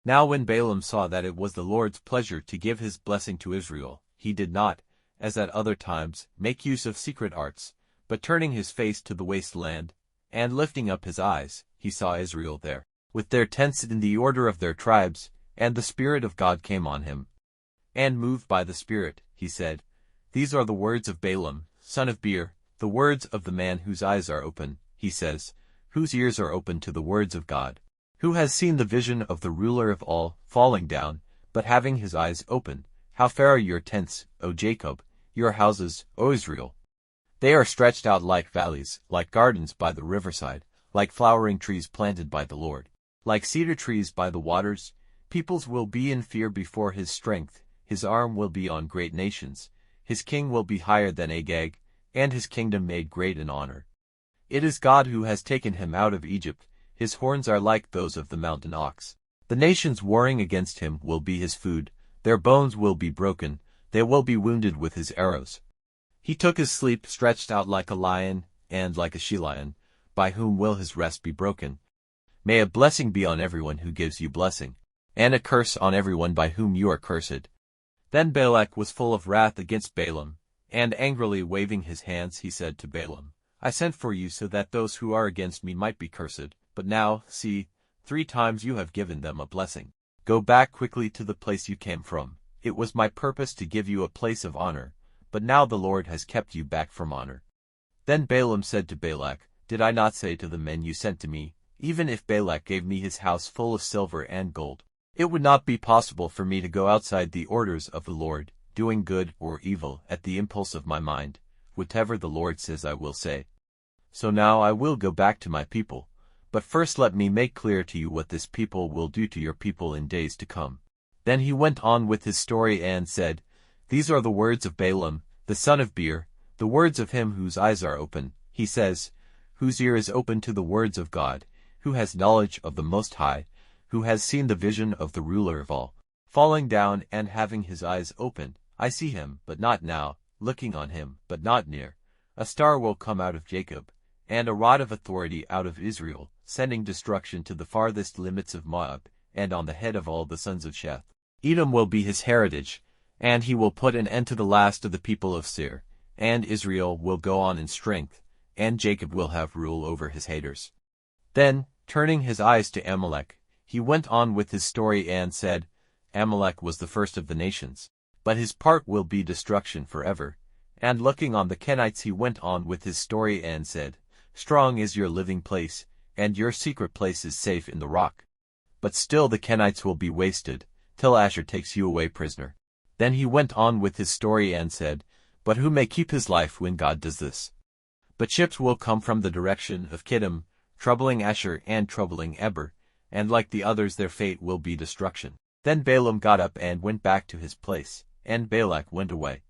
Now when Balaam saw that it was the Lord's pleasure to give his blessing to Israel, he did not, as at other times, make use of secret arts, but turning his face to the waste land, and lifting up his eyes, he saw Israel there, with their tents in the order of their tribes, and the Spirit of God came on him. And moved by the Spirit, he said, These are the words of Balaam, son of Beor, the words of the man whose eyes are open, he says, whose ears are open to the words of God, who has seen the vision of the ruler of all, falling down, but having his eyes open. How fair are your tents, O Jacob, your houses, O Israel! They are stretched out like valleys, like gardens by the riverside, like flowering trees planted by the Lord, like cedar trees by the waters. Peoples will be in fear before his strength, his arm will be on great nations, his king will be higher than Agag, and his kingdom made great in honor. It is God who has taken him out of Egypt, his horns are like those of the mountain ox. The nations warring against him will be his food, their bones will be broken, they will be wounded with his arrows. He took his sleep stretched out like a lion, and like a she-lion, by whom will his rest be broken? May a blessing be on everyone who gives you blessing, and a curse on everyone by whom you are cursed. Then Balak was full of wrath against Balaam, and angrily waving his hands he said to Balaam, I sent for you so that those who are against me might be cursed, but now, see, 3 times you have given them a blessing. Go back quickly to the place you came from. It was my purpose to give you a place of honor, but now the Lord has kept you back from honor. Then Balaam said to Balak, Did I not say to the men you sent to me, even if Balak gave me his house full of silver and gold, it would not be possible for me to go outside the orders of the Lord, doing good or evil at the impulse of my mind, whatever the Lord says I will say. So now I will go back to my people, but first let me make clear to you what this people will do to your people in days to come. Then he went on with his story and said, These are the words of Balaam, the son of Beor, the words of him whose eyes are open, he says, whose ear is open to the words of God, who has knowledge of the Most High, who has seen the vision of the ruler of all, falling down and having his eyes open. I see him, but not now, looking on him, but not near. A star will come out of Jacob, and a rod of authority out of Israel, sending destruction to the farthest limits of Moab, and on the head of all the sons of Sheth. Edom will be his heritage, and he will put an end to the last of the people of Seir, and Israel will go on in strength, and Jacob will have rule over his haters. Then, turning his eyes to Amalek, he went on with his story and said, Amalek was the first of the nations, but his part will be destruction forever. And looking on the Kenites he went on with his story and said, Strong is your living place, and your secret place is safe in the rock. But still the Kenites will be wasted, till Asher takes you away prisoner. Then he went on with his story and said, But who may keep his life when God does this? But ships will come from the direction of Kittim, troubling Asher and troubling Eber, and like the others their fate will be destruction. Then Balaam got up and went back to his place, and Balak went away.